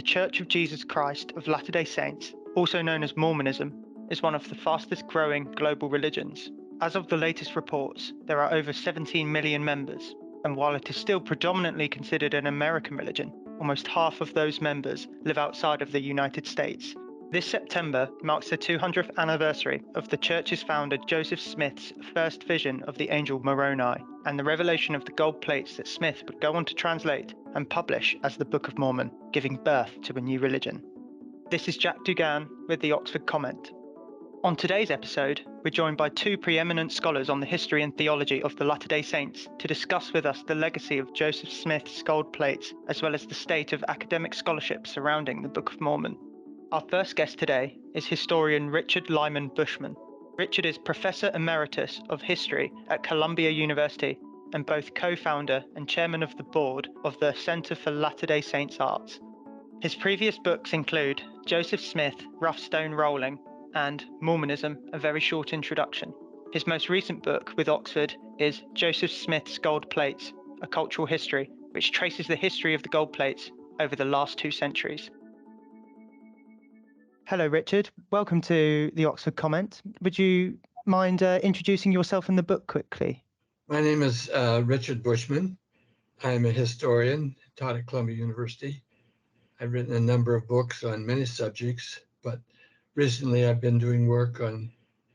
The Church of Jesus Christ of Latter-day Saints, also known as Mormonism, is one of the fastest growing global religions. As of the latest reports, there are over 17 million members, and while it is still predominantly considered an American religion, almost half of those members live outside of the United States. This September marks the 200th anniversary of the church's founder Joseph Smith's first vision of the angel Moroni, and the revelation of the gold plates that Smith would go on to translate and publish as the Book of Mormon, giving birth to a new religion. This is Jack Dugan with the Oxford Comment. On today's episode, we're joined by two preeminent scholars on the history and theology of the Latter-day Saints to discuss with us the legacy of Joseph Smith's gold plates, as well as the state of academic scholarship surrounding the Book of Mormon. Our first guest today is historian Richard Lyman Bushman. Richard is Professor Emeritus of History at Columbia University and both co-founder and chairman of the board of the Center for Latter-day Saints Arts. His previous books include Joseph Smith, Rough Stone Rolling, and Mormonism, A Very Short Introduction. His most recent book with Oxford is Joseph Smith's Gold Plates, A Cultural History, which traces the history of the gold plates over the last 2 centuries. Hello, Richard. Welcome to the Oxford Comment. Would you mind introducing yourself in the book quickly? My name is Richard Bushman. I'm a historian, taught at Columbia University. I've written a number of books on many subjects, but recently I've been doing work on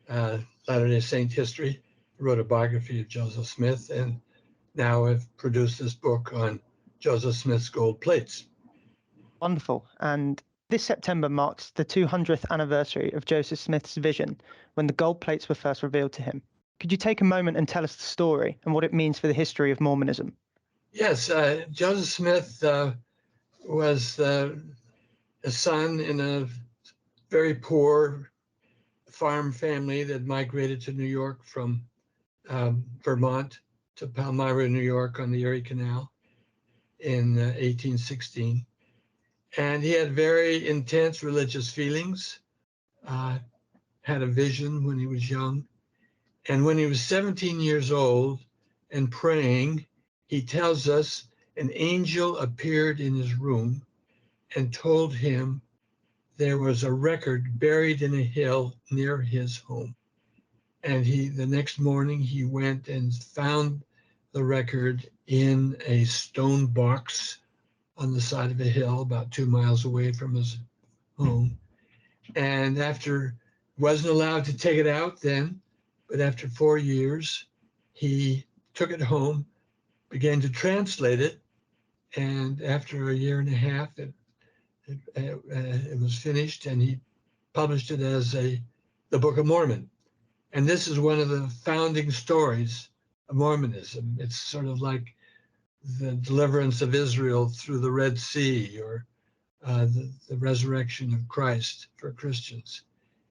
Latter-day Saint history. I wrote a biography of Joseph Smith, and now I've produced this book on Joseph Smith's gold plates. Wonderful. And this September marks the 200th anniversary of Joseph Smith's vision when the gold plates were first revealed to him. Could you take a moment and tell us the story and what it means for the history of Mormonism? Yes, Joseph Smith was a son in a very poor farm family that migrated to New York from Vermont to Palmyra, New York on the Erie Canal in 1816. And he had very intense religious feelings, had a vision when he was young. And when he was 17 years old and praying, he tells us an angel appeared in his room and told him there was a record buried in a hill near his home. And the next morning he went and found the record in a stone box on the side of a hill about 2 miles away from his home. And wasn't allowed to take it out then, but after 4 years, he took it home, began to translate it, and after a year and a half, it was finished, and he published it as the Book of Mormon. And this is one of the founding stories of Mormonism. It's sort of like the deliverance of Israel through the Red Sea, or the resurrection of Christ for Christians.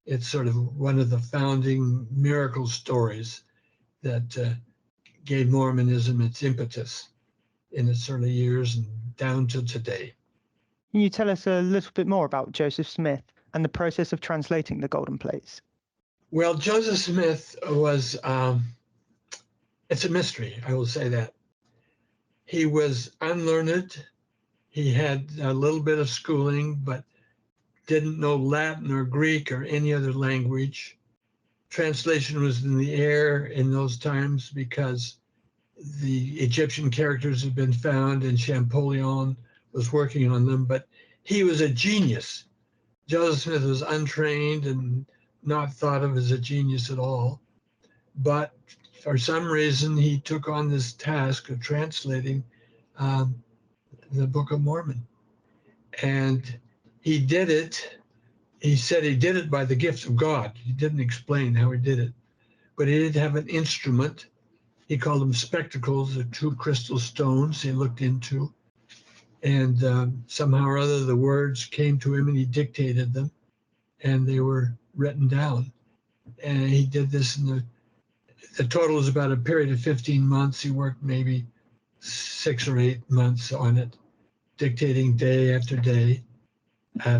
It's sort of one of the founding miracle stories that gave Mormonism its impetus in its early years and down to today. Can you tell us a little bit more about Joseph Smith and the process of translating the golden plates? Well, Joseph Smith was, it's a mystery, I will say that. He was unlearned. He had a little bit of schooling, but didn't know Latin or Greek or any other language. Translation was in the air in those times because the Egyptian characters had been found and Champollion was working on them, but he was a genius. Joseph Smith was untrained and not thought of as a genius at all. But for some reason, he took on this task of translating the Book of Mormon. And he did it. He said he did it by the gift of God. He didn't explain how he did it. But he did have an instrument. He called them spectacles, the 2 crystal stones he looked into. And somehow or other, the words came to him and he dictated them. And they were written down. And he did this in the total is about a period of 15 months. He worked maybe 6 or 8 months on it, dictating day after day.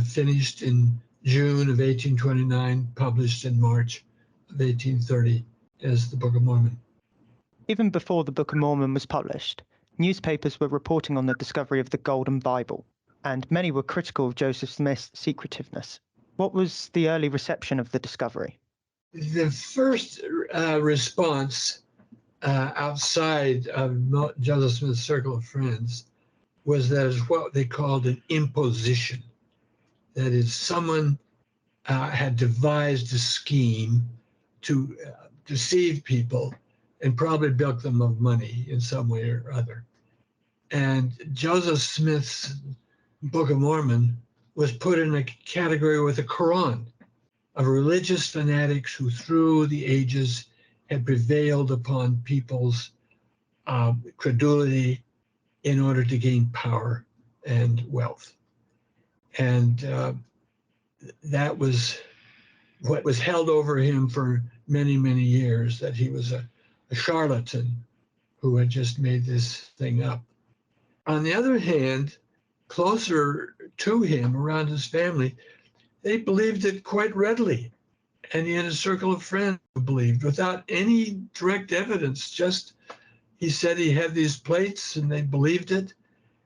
Finished in June of 1829, published in March of 1830 as the Book of Mormon. Even before the Book of Mormon was published, newspapers were reporting on the discovery of the Golden Bible, and many were critical of Joseph Smith's secretiveness. What was the early reception of the discovery? The first response outside of Joseph Smith's circle of friends was that it's what they called an imposition. That is, someone had devised a scheme to deceive people and probably bilk them of money in some way or other. And Joseph Smith's Book of Mormon was put in a category with the Quran of religious fanatics who through the ages had prevailed upon people's credulity in order to gain power and wealth. And that was what was held over him for many, many years, that he was a charlatan who had just made this thing up. On the other hand, closer to him, around his family, they believed it quite readily. And he had a circle of friends who believed without any direct evidence. Just he said he had these plates and they believed it.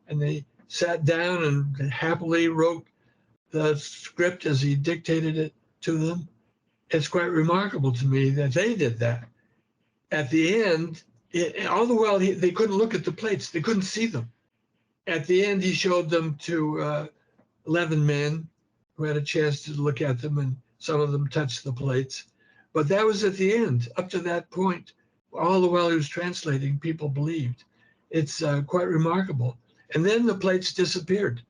And they sat down and happily wrote the script as he dictated it to them. It's quite remarkable to me that they did that. At the end, all the while they couldn't look at the plates, they couldn't see them. At the end, he showed them to 11 men who had a chance to look at them, and some of them touched the plates. But that was at the end. Up to that point, all the while he was translating, people believed. It's quite remarkable. And then the plates disappeared.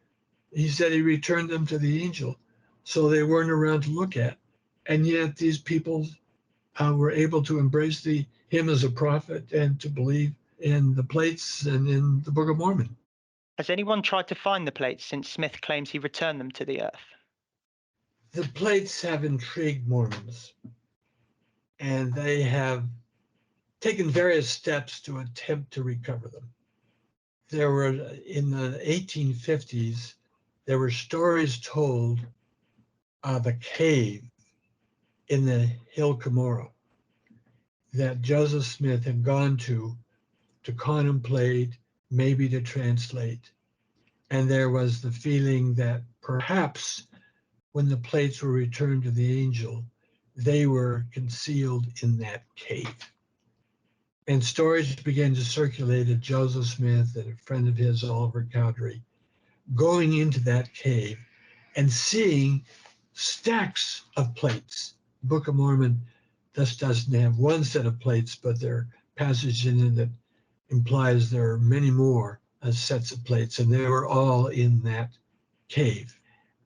He said he returned them to the angel, so they weren't around to look at. And yet these people were able to embrace him as a prophet and to believe in the plates and in the Book of Mormon. Has anyone tried to find the plates since Smith claims he returned them to the earth? The plates have intrigued Mormons, and they have taken various steps to attempt to recover them. There were, in the 1850s, there were stories told of a cave in the Hill Cumorah that Joseph Smith had gone to contemplate, maybe to translate. And there was the feeling that perhaps when the plates were returned to the angel, they were concealed in that cave. And stories began to circulate of Joseph Smith and a friend of his, Oliver Cowdery, going into that cave and seeing stacks of plates. Book of Mormon just doesn't have one set of plates, but there are passages in it that implies there are many more sets of plates, and they were all in that cave.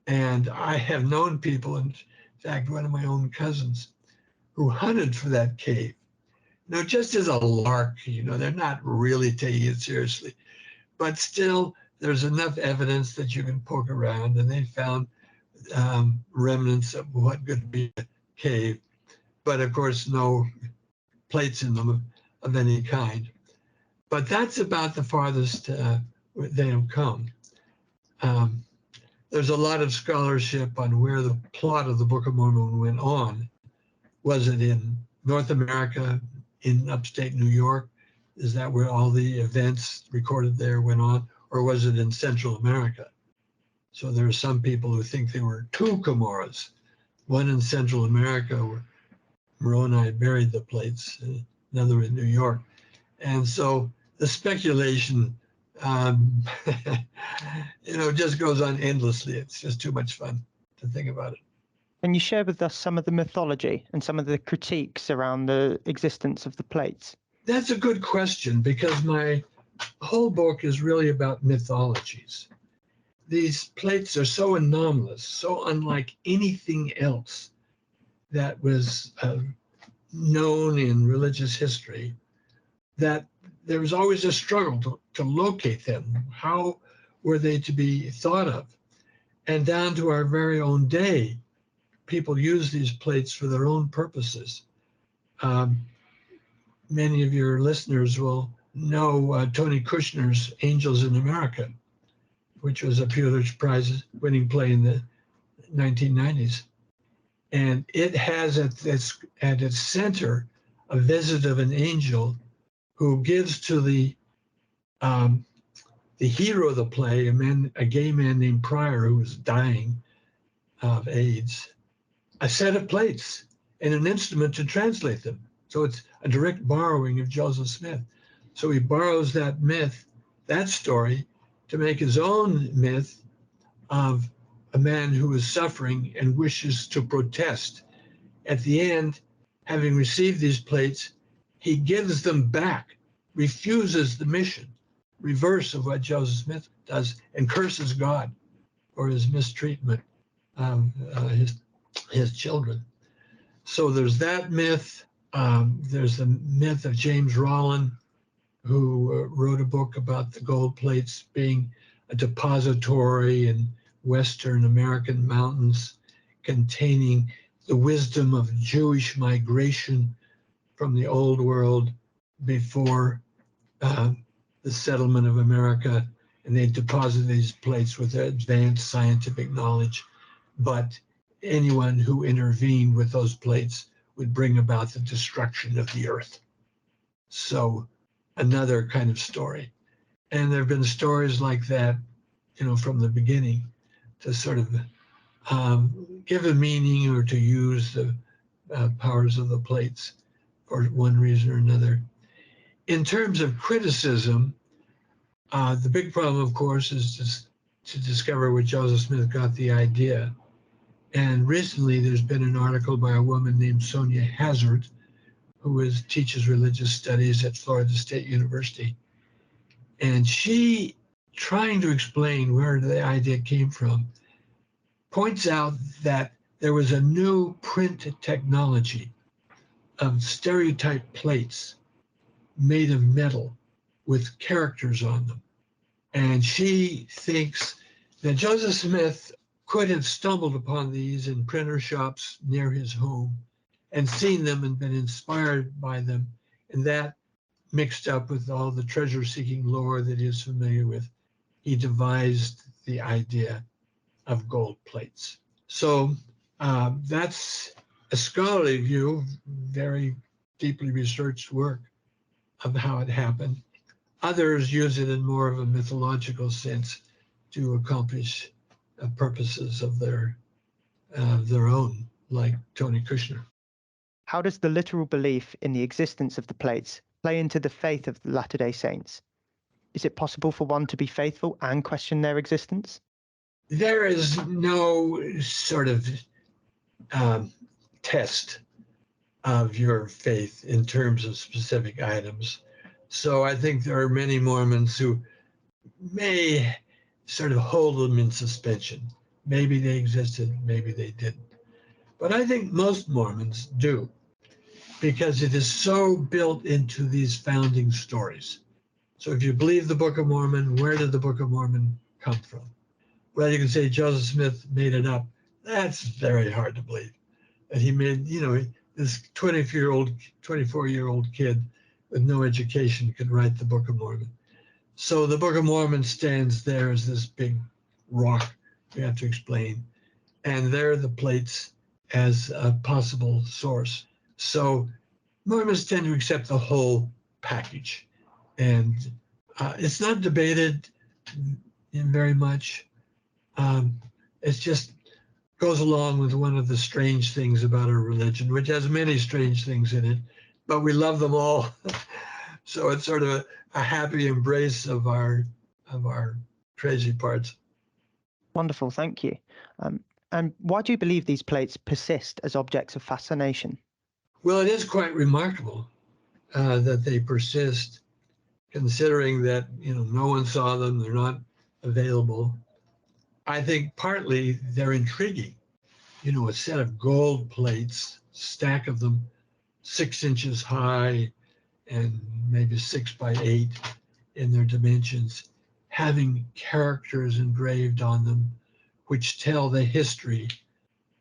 And I have known people, in fact, one of my own cousins, who hunted for that cave. Just as a lark, they're not really taking it seriously, but still there's enough evidence that you can poke around, and they found remnants of what could be a cave, but of course no plates in them of any kind. But that's about the farthest they have come. There's a lot of scholarship on where the plot of the Book of Mormon went on. Was it in North America, in upstate New York? Is that where all the events recorded there went on? Or was it in Central America? So there are some people who think there were two Cumorahs, one in Central America where Moroni buried the plates, another in New York. And so the speculation, just goes on endlessly. It's just too much fun to think about it. Can you share with us some of the mythology and some of the critiques around the existence of the plates? That's a good question, because my whole book is really about mythologies. These plates are so anomalous, so unlike anything else that was known in religious history, that there was always a struggle to locate them. How were they to be thought of? And down to our very own day, people use these plates for their own purposes. Many of your listeners will know Tony Kushner's Angels in America, which was a Pulitzer Prize winning play in the 1990s. And it has at its center a visit of an angel who gives to the the hero of the play, a gay man named Pryor who was dying of AIDS, a set of plates and an instrument to translate them. So it's a direct borrowing of Joseph Smith. So he borrows that myth, that story, to make his own myth of a man who is suffering and wishes to protest. At the end, having received these plates, he gives them back, refuses the mission, reverse of what Joseph Smith does, and curses God for his mistreatment of his children. So there's that myth. There's the myth of James Rollin, who wrote a book about the gold plates being a depository in Western American mountains containing the wisdom of Jewish migration from the old world before the settlement of America. And they deposited these plates with advanced scientific knowledge. But anyone who intervened with those plates would bring about the destruction of the earth. So another kind of story. And there have been stories like that, from the beginning to sort of give a meaning or to use the powers of the plates for one reason or another. In terms of criticism, the big problem, of course, is just to discover where Joseph Smith got the idea. And recently, there's been an article by a woman named Sonia Hazard, who teaches religious studies at Florida State University. And she, trying to explain where the idea came from, points out that there was a new print technology of stereotype plates made of metal with characters on them. And she thinks that Joseph Smith could have stumbled upon these in printer shops near his home and seen them and been inspired by them. And that, mixed up with all the treasure-seeking lore that he is familiar with, he devised the idea of gold plates. So that's a scholarly view, very deeply researched work of how it happened. Others use it in more of a mythological sense to accomplish purposes of their own, like Tony Kushner. How does the literal belief in the existence of the plates play into the faith of the Latter-day Saints? Is it possible for one to be faithful and question their existence? There is no sort of test of your faith in terms of specific items. So I think there are many Mormons who may sort of hold them in suspension. Maybe they existed, maybe they didn't. But I think most Mormons do, because it is so built into these founding stories. So if you believe the Book of Mormon, where did the Book of Mormon come from? Well, you can say Joseph Smith made it up. That's very hard to believe. That he made, this 24-year-old kid with no education could write the Book of Mormon. So the Book of Mormon stands there as this big rock you have to explain. And there are the plates as a possible source. So Mormons tend to accept the whole package. And it's not debated in very much. It's just goes along with one of the strange things about our religion, which has many strange things in it, but we love them all. So it's sort of a happy embrace of our crazy parts. Wonderful, thank you. And why do you believe these plates persist as objects of fascination? Well, it is quite remarkable that they persist, considering that no one saw them, they're not available. I think partly they're intriguing. A set of gold plates, stack of them, 6 inches high and maybe 6 by 8 in their dimensions, having characters engraved on them, which tell the history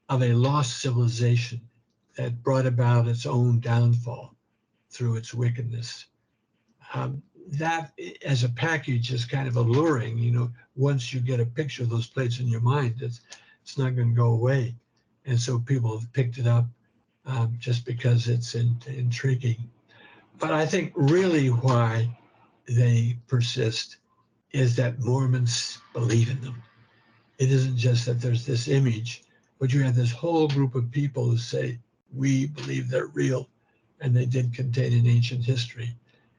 of a lost civilization that brought about its own downfall through its wickedness. That as a package is kind of alluring. Once you get a picture of those plates in your mind, it's not going to go away. And so people have picked it up just because it's intriguing. But I think really why they persist is that Mormons believe in them. It isn't just that there's this image, but you have this whole group of people who say, we believe they're real, and they did contain an ancient history.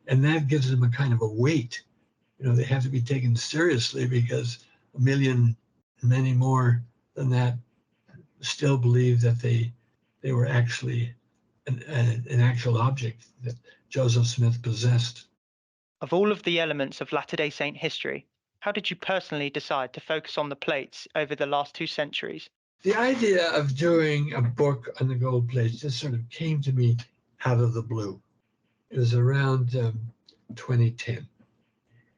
And that gives them a kind of a weight. They have to be taken seriously because a million, many more than that, still believe that they were actually an actual object that Joseph Smith possessed. Of all of the elements of Latter-day Saint history, how did you personally decide to focus on the plates over the last 2 centuries? The idea of doing a book on the gold plates just sort of came to me out of the blue. It was around 2010.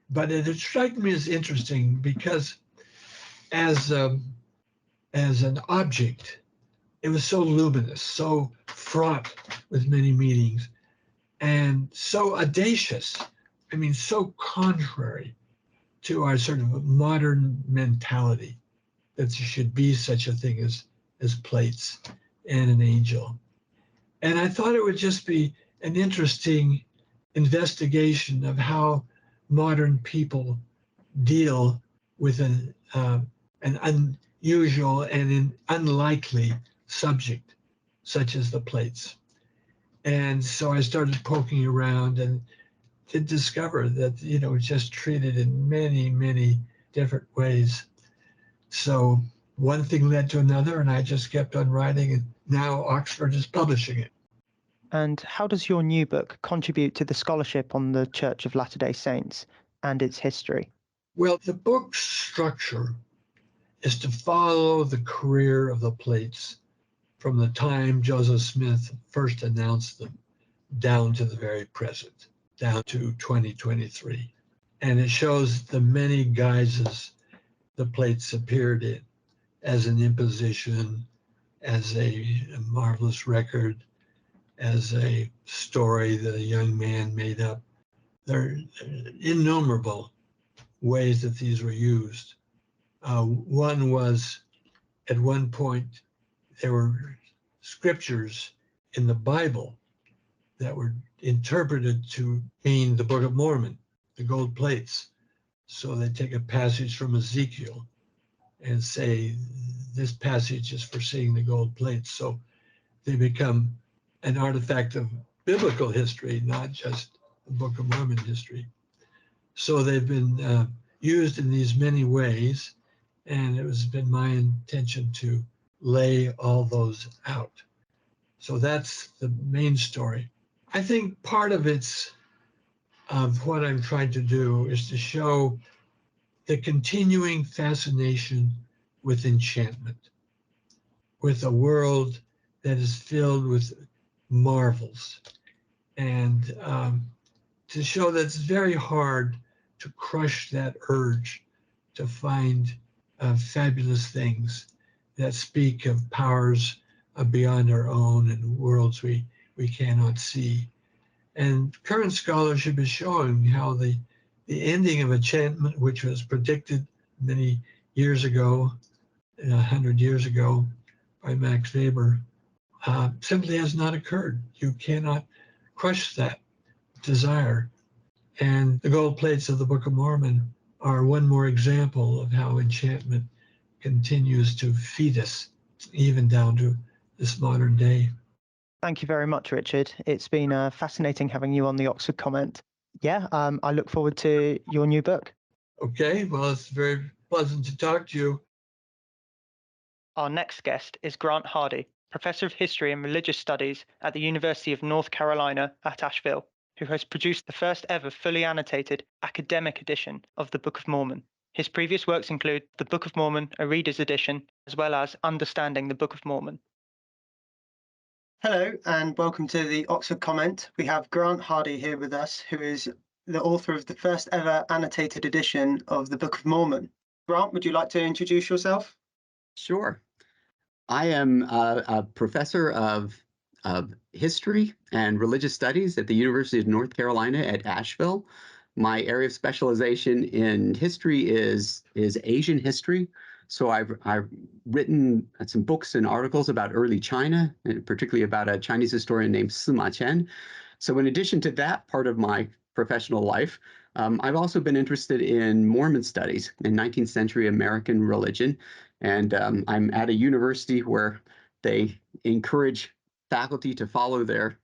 But it struck me as interesting because as an object, it was so luminous, so fraught with many meanings, and so audacious. I mean, so contrary to our sort of modern mentality that there should be such a thing as plates and an angel. And I thought it would just be an interesting investigation of how modern people deal with an unusual and an unlikely subject, such as the plates. And so I started poking around and to discover that, it's just treated in many, many different ways. So one thing led to another, and I just kept on writing, and now Oxford is publishing it. And how does your new book contribute to the scholarship on the Church of Latter-day Saints and its history? Well, the book's structure is to follow the career of the plates from the time Joseph Smith first announced them down to the very present, down to 2023. And it shows the many guises the plates appeared in, as an imposition, as a marvelous record, as a story that a young man made up. There are innumerable ways that these were used. One was, at one point, there were scriptures in the Bible that were interpreted to mean the Book of Mormon, the gold plates. So they take a passage from Ezekiel and say, this passage is for seeing the gold plates. So they become an artifact of biblical history, not just the Book of Mormon history. So they've been used in these many ways, and it has been my intention to lay all those out. So that's the main story. I think part of what I'm trying to do is to show the continuing fascination with enchantment, with a world that is filled with marvels, and to show that it's very hard to crush that urge to find fabulous things that speak of powers beyond our own and worlds we cannot see. And current scholarship is showing how the ending of enchantment, which was predicted many years ago, 100 years ago, by Max Weber, simply has not occurred. You cannot crush that desire. And the gold plates of the Book of Mormon are one more example of how enchantment continues to feed us, even down to this modern day. Thank you very much, Richard. It's been fascinating having you on the Oxford Comment. Yeah, I look forward to your new book. Okay, well, it's very pleasant to talk to you. Our next guest is Grant Hardy, Professor of History and Religious Studies at the University of North Carolina at Asheville, who has produced the first ever fully annotated academic edition of the Book of Mormon. His previous works include The Book of Mormon, a Reader's Edition, as well as Understanding the Book of Mormon. Hello and welcome to the Oxford Comment. We have Grant Hardy here with us, who is the author of the first ever annotated edition of the Book of Mormon. Grant, would you like to introduce yourself? Sure. I am a professor of history and religious studies at the University of North Carolina at Asheville. My area of specialization in history is Asian history. So I've written some books and articles about early China, and particularly about a Chinese historian named Sima Qian. So in addition to that part of my professional life, I've also been interested in Mormon studies in 19th century American religion. And I'm at a university where they encourage faculty to follow their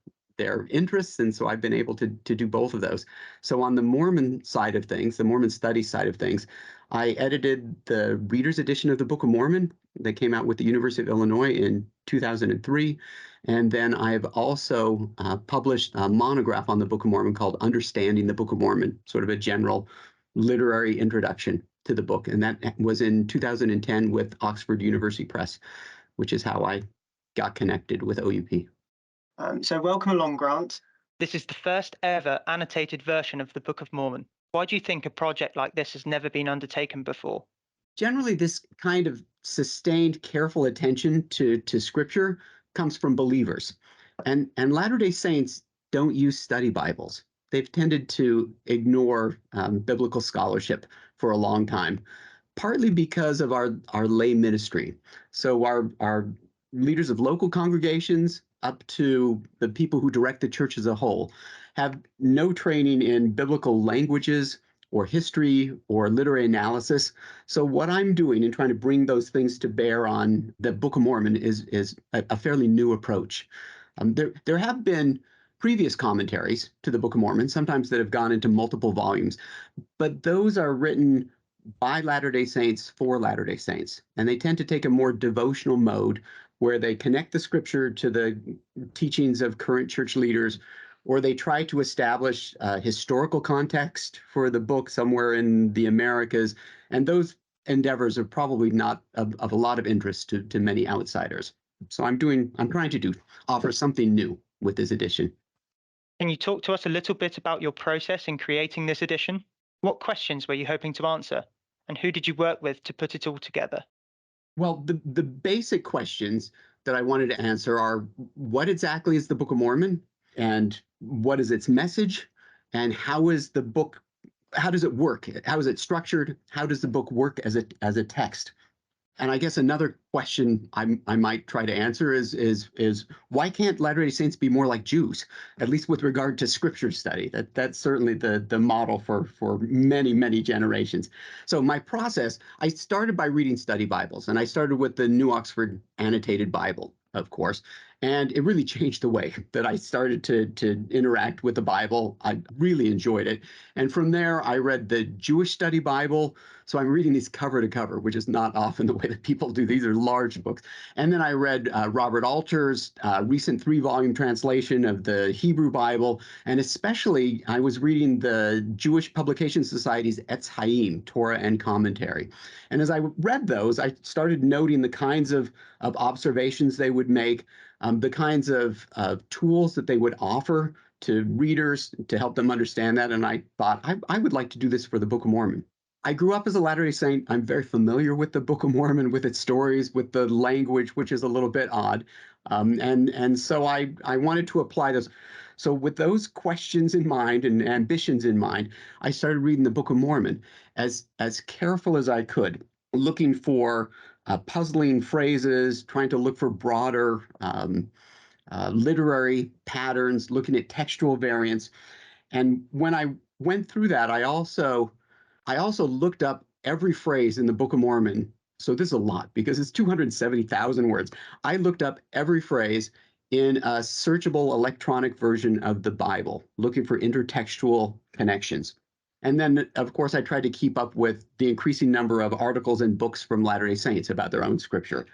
interests. And so I've been able to do both of those. So on the Mormon side of things, the Mormon studies side of things, I edited the reader's edition of the Book of Mormon that came out with the University of Illinois in 2003. And then I've also published a monograph on the Book of Mormon called Understanding the Book of Mormon, sort of a general literary introduction to the book. And that was in 2010 with Oxford University Press, which is how I got connected with OUP. So welcome along, Grant. This is the first ever annotated version of the Book of Mormon. Why do you think a project like this has never been undertaken before? Generally, this kind of sustained, careful attention to Scripture comes from believers. And Latter-day Saints don't use study Bibles. They've tended to ignore biblical scholarship for a long time, partly because of our lay ministry. So our leaders of local congregations up to the people who direct the church as a whole have no training in biblical languages or history or literary analysis. So what I'm doing in trying to bring those things to bear on the Book of Mormon is a fairly new approach. There have been previous commentaries to the Book of Mormon, sometimes that have gone into multiple volumes, but those are written by Latter-day Saints for Latter-day Saints. And they tend to take a more devotional mode where they connect the scripture to the teachings of current church leaders, or they try to establish historical context for the book somewhere in the Americas. And those endeavors are probably not of a lot of interest to many outsiders. So I'm trying to offer something new with this edition. Can you talk to us a little bit about your process in creating this edition? What questions were you hoping to answer? And who did you work with to put it all together? Well, the basic questions that I wanted to answer are, what exactly is the Book of Mormon? And what is its message? And how is the book, how does it work? How is it structured? How does the book work as a text? And I guess another question I might try to answer is why can't Latter-day Saints be more like Jews, at least with regard to scripture study? That's certainly the model for many generations. So my process, I started by reading study Bibles, and I started with the New Oxford Annotated Bible, of course. And it really changed the way that I started to interact with the Bible. I really enjoyed it. And from there, I read the Jewish Study Bible. So I'm reading these cover to cover, which is not often the way that people do. These are large books. And then I read Robert Alter's recent 3-volume translation of the Hebrew Bible. And especially, I was reading the Jewish Publication Society's Etz Chaim, Torah and Commentary. And as I read those, I started noting the kinds of observations they would make, the kinds of tools that they would offer to readers to help them understand that. And I thought, I would like to do this for the Book of Mormon. I grew up as a Latter-day Saint. I'm very familiar with the Book of Mormon, with its stories, with the language, which is a little bit odd. And so I wanted to apply those. So with those questions in mind and ambitions in mind, I started reading the Book of Mormon as careful as I could, looking for puzzling phrases, trying to look for broader literary patterns, looking at textual variants. And when I went through that, I also looked up every phrase in the Book of Mormon. So this is a lot because it's 270,000 words. I looked up every phrase in a searchable electronic version of the Bible, looking for intertextual connections. And then, of course, I tried to keep up with the increasing number of articles and books from Latter-day Saints about their own scripture.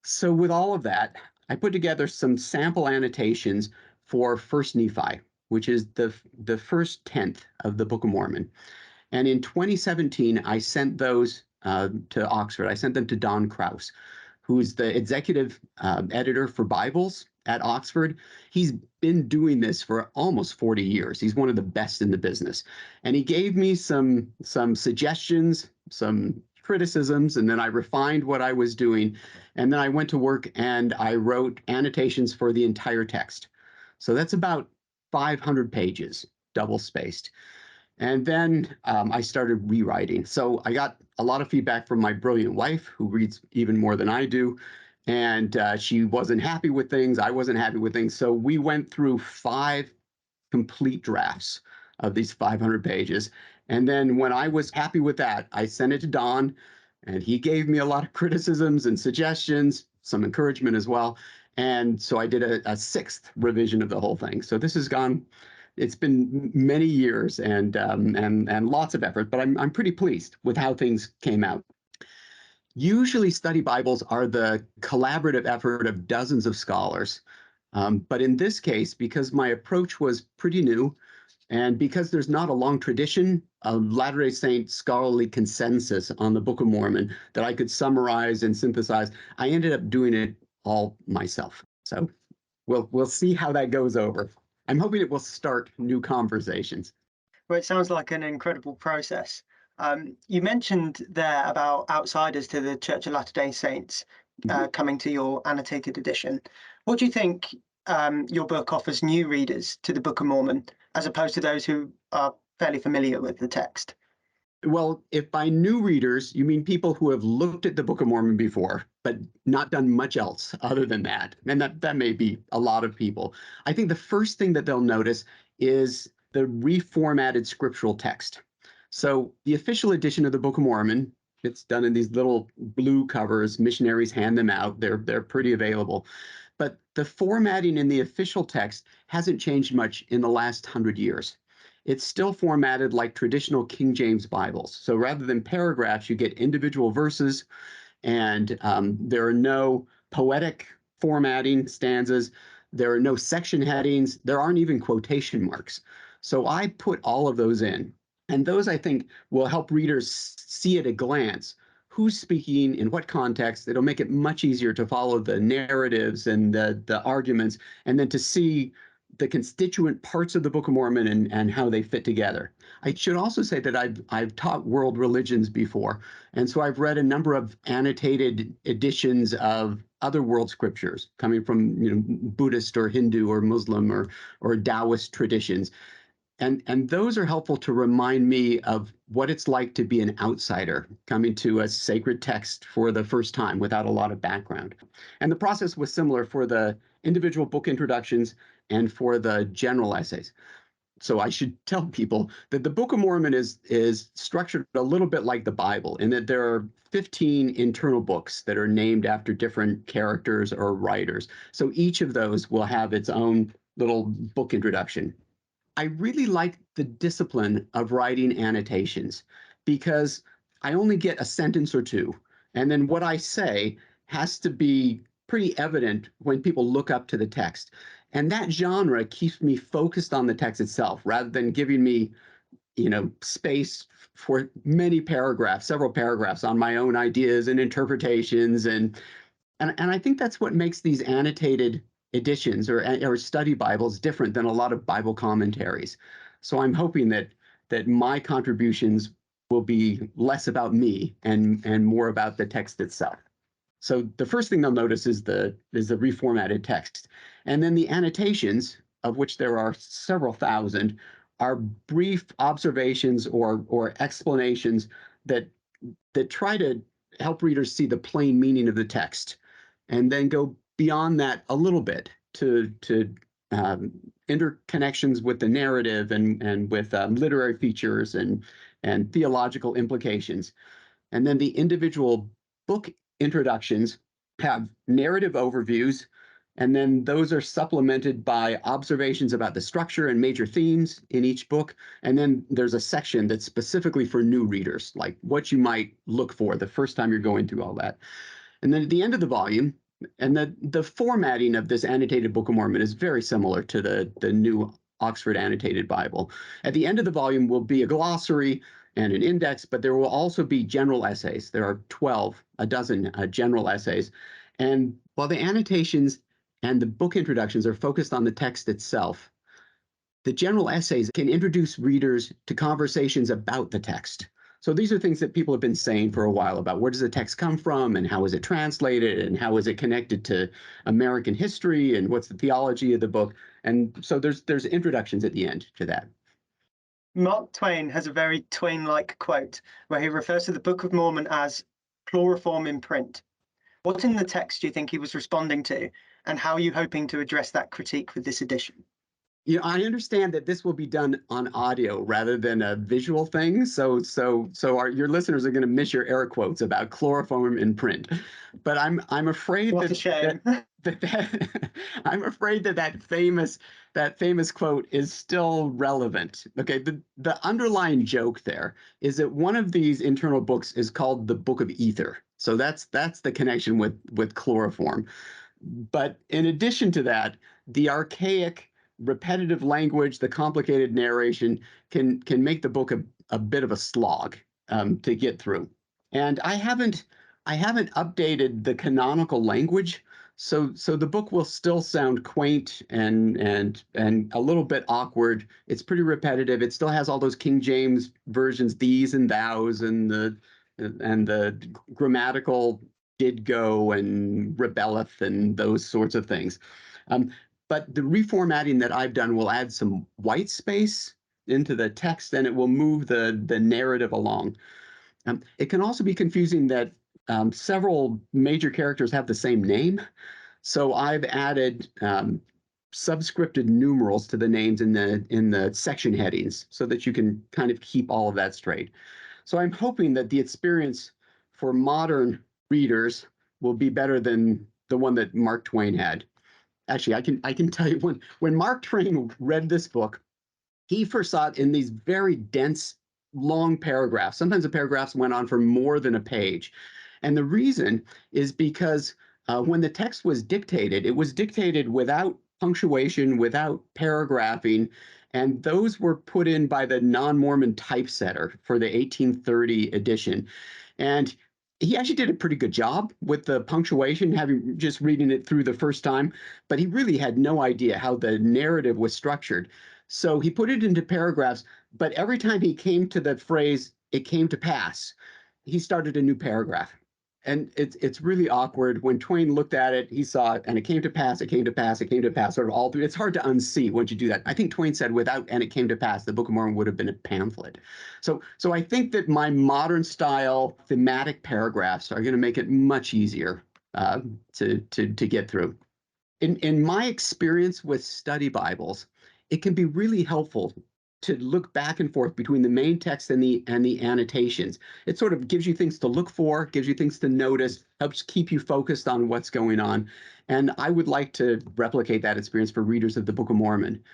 So with all of that, I put together some sample annotations for First Nephi, which is the first tenth of the Book of Mormon. And in 2017, I sent those to Oxford. I sent them to Don Krause, who's the executive editor for Bibles at Oxford. He's been doing this for almost 40 years. He's one of the best in the business. And he gave me some suggestions, some criticisms, and then I refined what I was doing. And then I went to work and I wrote annotations for the entire text. So that's about 500 pages, double spaced. And then I started rewriting. So I got a lot of feedback from my brilliant wife, who reads even more than I do. And she wasn't happy with things. I wasn't happy with things. So we went through 5 complete drafts of these 500 pages. And then when I was happy with that, I sent it to Don, and he gave me a lot of criticisms and suggestions, some encouragement as well. And so I did a sixth revision of the whole thing. So this has gone, it's been many years and lots of effort, but I'm pretty pleased with how things came out. Usually study Bibles are the collaborative effort of dozens of scholars. But in this case, because my approach was pretty new, and because there's not a long tradition of Latter-day Saint scholarly consensus on the Book of Mormon that I could summarize and synthesize, I ended up doing it all myself. So we'll see how that goes over. I'm hoping it will start new conversations. Well, it sounds like an incredible process. You mentioned there about outsiders to the Church of Latter-day Saints coming to your annotated edition. What do you think your book offers new readers to the Book of Mormon, as opposed to those who are fairly familiar with the text? Well, if by new readers, you mean people who have looked at the Book of Mormon before, but not done much else other than that, and that may be a lot of people, I think the first thing that they'll notice is the reformatted scriptural text. So the official edition of the Book of Mormon, it's done in these little blue covers. Missionaries hand them out. They're pretty available. But the formatting in the official text hasn't changed much in the last 100 years. It's still formatted like traditional King James Bibles. So rather than paragraphs, you get individual verses, and there are no poetic formatting stanzas. There are no section headings. There aren't even quotation marks. So I put all of those in. And those, I think, will help readers see at a glance who's speaking, in what context. It'll make it much easier to follow the narratives and the arguments, and then to see the constituent parts of the Book of Mormon and how they fit together. I should also say that I've taught world religions before, and so I've read a number of annotated editions of other world scriptures coming from Buddhist or Hindu or Muslim or Taoist traditions. And those are helpful to remind me of what it's like to be an outsider coming to a sacred text for the first time without a lot of background. And the process was similar for the individual book introductions and for the general essays. So I should tell people that the Book of Mormon is structured a little bit like the Bible, in that there are 15 internal books that are named after different characters or writers. So each of those will have its own little book introduction. I really like the discipline of writing annotations because I only get a sentence or two, and then what I say has to be pretty evident when people look up to the text. And that genre keeps me focused on the text itself rather than giving me, space for many paragraphs, several paragraphs on my own ideas and interpretations. And I think that's what makes these annotated editions or study Bibles different than a lot of Bible commentaries. So I'm hoping that my contributions will be less about me and more about the text itself. So the first thing they'll notice is the reformatted text. And then the annotations, of which there are several thousand, are brief observations or explanations that try to help readers see the plain meaning of the text, and then go beyond that a little bit to interconnections with the narrative and with literary features and theological implications. And then the individual book introductions have narrative overviews, and then those are supplemented by observations about the structure and major themes in each book. And then there's a section that's specifically for new readers, like what you might look for the first time you're going through all that. And then at the end of the volume, and the formatting of this annotated Book of Mormon is very similar to the new Oxford Annotated Bible. At the end of the volume will be a glossary and an index, but there will also be general essays. There are a dozen general essays. And while the annotations and the book introductions are focused on the text itself, the general essays can introduce readers to conversations about the text. So these are things that people have been saying for a while about where does the text come from and how is it translated and how is it connected to American history and what's the theology of the book. And so there's introductions at the end to that. Mark Twain has a very Twain-like quote where he refers to the Book of Mormon as Plural Form in print. What in the text do you think he was responding to, and how are you hoping to address that critique with this edition? I understand that this will be done on audio rather than a visual thing. So your listeners are going to miss your air quotes about chloroform in print. But I'm afraid What a shame. I'm afraid that famous quote is still relevant. Okay, the underlying joke there is that one of these internal books is called the Book of Ether. So that's the connection with chloroform. But in addition to that, the archaic, repetitive language, the complicated narration can make the book a bit of a slog to get through. And I haven't updated the canonical language, so the book will still sound quaint and a little bit awkward. It's pretty repetitive. It still has all those King James versions, these and thous, and the grammatical did go and rebelleth and those sorts of things. But the reformatting that I've done will add some white space into the text, and it will move the narrative along. It can also be confusing that several major characters have the same name. So I've added subscripted numerals to the names in the section headings so that you can kind of keep all of that straight. So I'm hoping that the experience for modern readers will be better than the one that Mark Twain had. Actually, I can tell you when Mark Twain read this book, he first saw it in these very dense, long paragraphs. Sometimes the paragraphs went on for more than a page. And the reason is because when the text was dictated, it was dictated without punctuation, without paragraphing, and those were put in by the non-Mormon typesetter for the 1830 edition. And he actually did a pretty good job with the punctuation, having just reading it through the first time, but he really had no idea how the narrative was structured. So he put it into paragraphs, but every time he came to the phrase, it came to pass, he started a new paragraph. And it's really awkward. When Twain looked at it, he saw it, and it came to pass, it came to pass, it came to pass, sort of all through. It's hard to unsee once you do that. I think Twain said without "and it came to pass," the Book of Mormon would have been a pamphlet. So I think that my modern style thematic paragraphs are going to make it much easier to get through. In my experience with study Bibles, it can be really helpful to look back and forth between the main text and the annotations. It sort of gives you things to look for, gives you things to notice, helps keep you focused on what's going on. And I would like to replicate that experience for readers of the Book of Mormon.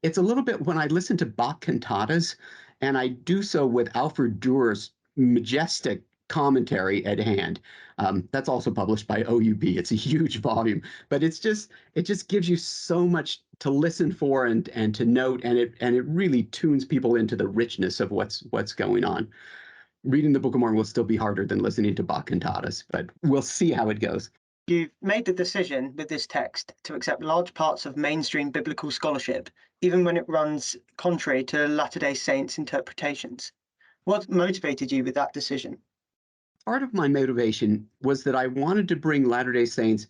It's a little bit when I listen to Bach cantatas, and I do so with Alfred Durer's majestic commentary at hand. That's also published by OUB. It's a huge volume, but it just gives you so much to listen for and to note, and it really tunes people into the richness of what's going on. Reading the Book of Mormon will still be harder than listening to Bach cantatas, but we'll see how it goes. You've made the decision with this text to accept large parts of mainstream biblical scholarship, even when it runs contrary to Latter-day Saints' interpretations. What motivated you with that decision? Part of my motivation was that I wanted to bring Latter-day Saints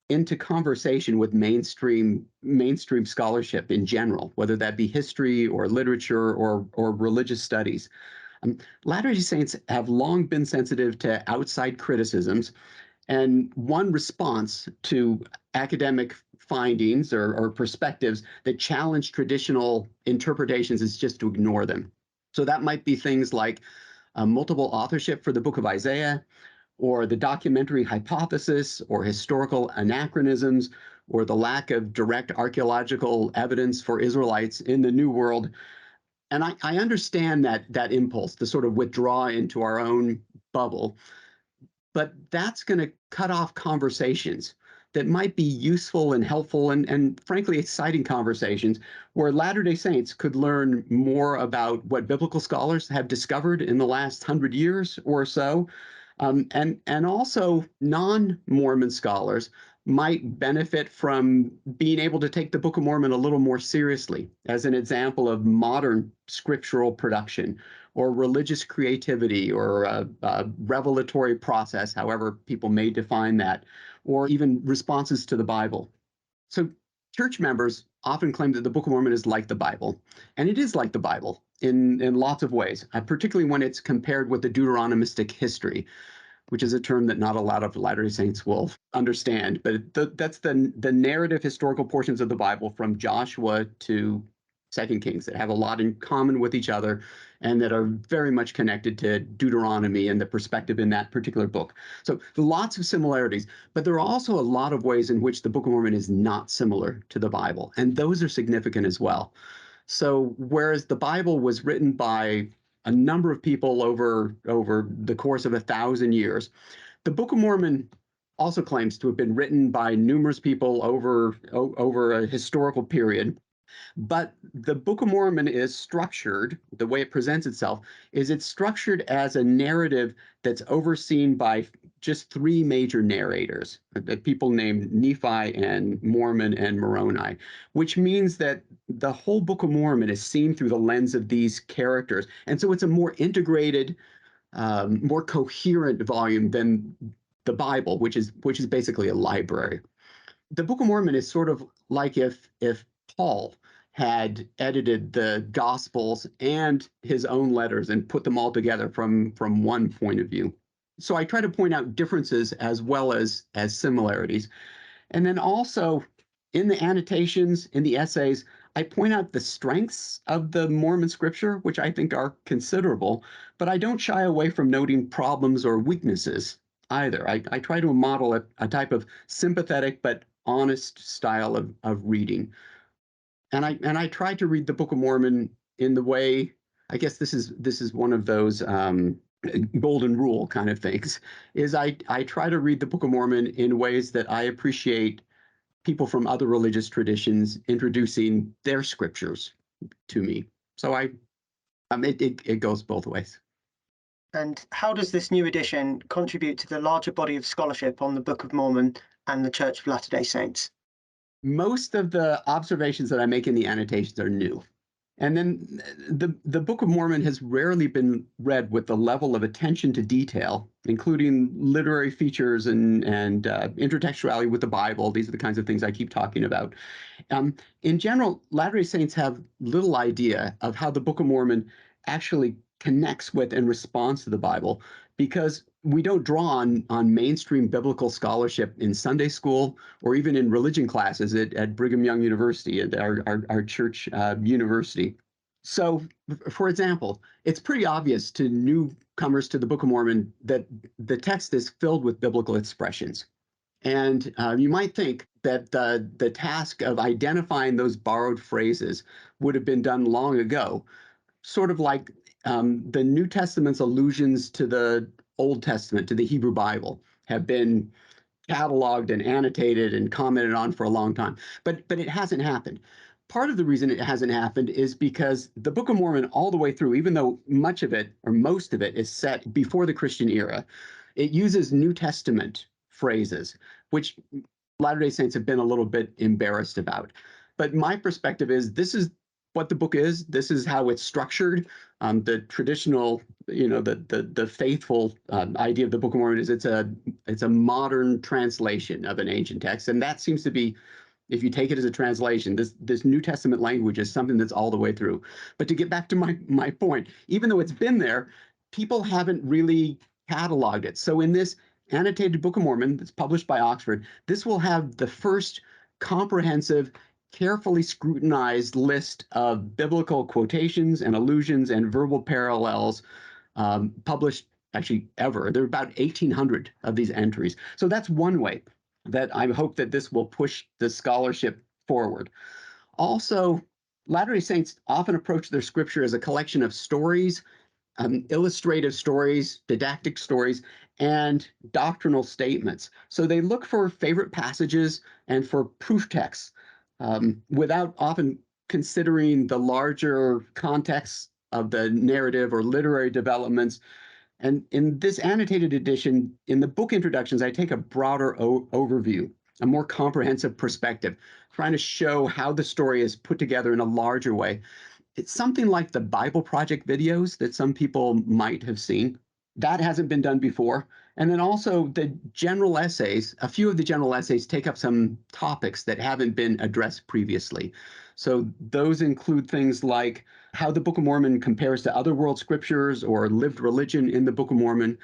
into conversation with mainstream scholarship in general, whether that be history or literature or religious studies. Latter-day Saints have long been sensitive to outside criticisms, and one response to academic findings or perspectives that challenge traditional interpretations is just to ignore them. So that might be things like multiple authorship for the book of Isaiah, or the documentary hypothesis, or historical anachronisms, or the lack of direct archaeological evidence for Israelites in the New World. And I understand that impulse to sort of withdraw into our own bubble, but that's going to cut off conversations that might be useful and helpful and frankly exciting conversations where Latter-day Saints could learn more about what biblical scholars have discovered in the last 100 years or so. And also non-Mormon scholars might benefit from being able to take the Book of Mormon a little more seriously as an example of modern scriptural production or religious creativity or a revelatory process, however people may define that, or even responses to the Bible. So church members often claim that the Book of Mormon is like the Bible, and it is like the Bible in lots of ways, particularly when it's compared with the Deuteronomistic history. which is a term that not a lot of Latter-day Saints will understand. But that's the narrative historical portions of the Bible from Joshua to 2 Kings that have a lot in common with each other and that are very much connected to Deuteronomy and the perspective in that particular book. So lots of similarities, but there are also a lot of ways in which the Book of Mormon is not similar to the Bible, and those are significant as well. So whereas the Bible was written by a number of people over the course of 1,000 years, the Book of Mormon also claims to have been written by numerous people over a historical period. But the Book of Mormon is structured, the way it presents itself, is it's structured as a narrative that's overseen by just three major narrators, people named Nephi and Mormon and Moroni, which means that the whole Book of Mormon is seen through the lens of these characters. And so it's a more integrated, more coherent volume than the Bible, which is basically a library. The Book of Mormon is sort of like if Paul had edited the Gospels and his own letters and put them all together from one point of view. So I try to point out differences as well as similarities. And then also in the annotations, in the essays, I point out the strengths of the Mormon scripture, which I think are considerable, but I don't shy away from noting problems or weaknesses either. I try to model a type of sympathetic but honest style of reading. And I try to read the Book of Mormon in the way, I guess this is one of those golden rule kind of things, is I try to read the Book of Mormon in ways that I appreciate people from other religious traditions introducing their scriptures to me. So it goes both ways. And how does this new edition contribute to the larger body of scholarship on the Book of Mormon and the Church of Latter-day Saints? Most of the observations that I make in the annotations are new. And then the Book of Mormon has rarely been read with the level of attention to detail, including literary features and intertextuality with the Bible. These are the kinds of things I keep talking about. In general, Latter-day Saints have little idea of how the Book of Mormon actually connects with and responds to the Bible, because we don't draw on mainstream biblical scholarship in Sunday school or even in religion classes at Brigham Young University, at our church university. So, for example, it's pretty obvious to newcomers to the Book of Mormon that the text is filled with biblical expressions. And you might think that the task of identifying those borrowed phrases would have been done long ago, sort of like the New Testament's allusions to the Old Testament, to the Hebrew Bible, have been cataloged and annotated and commented on for a long time. But it hasn't happened. Part of the reason it hasn't happened is because the Book of Mormon all the way through, even though much of it or most of it is set before the Christian era, it uses New Testament phrases, which Latter-day Saints have been a little bit embarrassed about. But my perspective is this is what the book is. This is how it's structured. The traditional, the faithful idea of the Book of Mormon is it's a modern translation of an ancient text, and that seems to be, if you take it as a translation, this New Testament language is something that's all the way through. But to get back to my point, even though it's been there, people haven't really cataloged it. So in this annotated Book of Mormon that's published by Oxford, this will have the first comprehensive, carefully scrutinized list of biblical quotations and allusions and verbal parallels published actually ever. There are about 1,800 of these entries. So that's one way that I hope that this will push the scholarship forward. Also, Latter-day Saints often approach their scripture as a collection of stories, illustrative stories, didactic stories, and doctrinal statements. So they look for favorite passages and for proof texts without often considering the larger context of the narrative or literary developments. And in this annotated edition, in the book introductions, I take a broader overview, a more comprehensive perspective, trying to show how the story is put together in a larger way. It's something like the Bible Project videos that some people might have seen. That hasn't been done before. And then also the general essays, a few of the general essays take up some topics that haven't been addressed previously. So those include things like how the Book of Mormon compares to other world scriptures or lived religion in the Book of Mormon.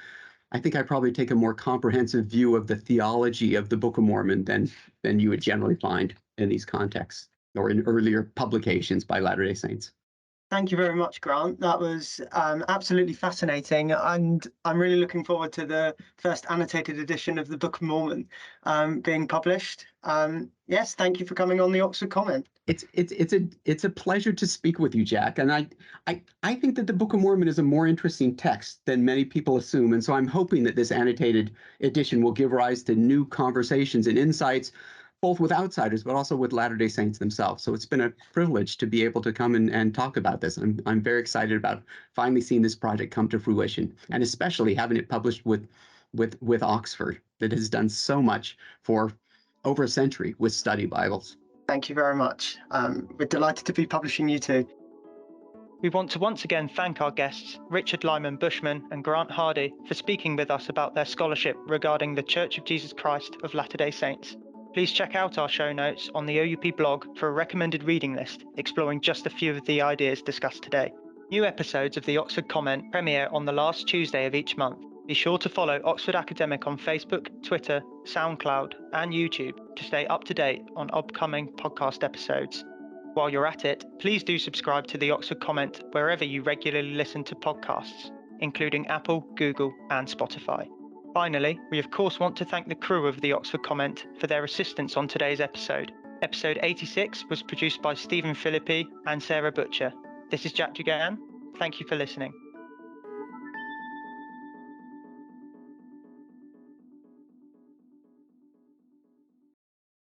I think I probably take a more comprehensive view of the theology of the Book of Mormon than you would generally find in these contexts or in earlier publications by Latter-day Saints. Thank you very much, Grant. That was absolutely fascinating, and I'm really looking forward to the first annotated edition of the Book of Mormon being published. Yes, thank you for coming on the Oxford Comment. It's a pleasure to speak with you, Jack. And I think that the Book of Mormon is a more interesting text than many people assume, and so I'm hoping that this annotated edition will give rise to new conversations and insights, both with outsiders, but also with Latter-day Saints themselves. So it's been a privilege to be able to come and talk about this. I'm very excited about finally seeing this project come to fruition, and especially having it published with Oxford, that has done so much for over a century with study Bibles. Thank you very much. We're delighted to be publishing you too. We want to once again thank our guests, Richard Lyman Bushman and Grant Hardy, for speaking with us about their scholarship regarding the Church of Jesus Christ of Latter-day Saints. Please check out our show notes on the OUP blog for a recommended reading list exploring just a few of the ideas discussed today. New episodes of the Oxford Comment premiere on the last Tuesday of each month. Be sure to follow Oxford Academic on Facebook, Twitter, SoundCloud, and YouTube to stay up to date on upcoming podcast episodes. While you're at it, please do subscribe to the Oxford Comment wherever you regularly listen to podcasts, including Apple, Google, and Spotify. Finally, we of course want to thank the crew of the Oxford Comment for their assistance on today's episode. Episode 86 was produced by Stephen Filippi and Sarah Butcher. This is Jack Dugan. Thank you for listening.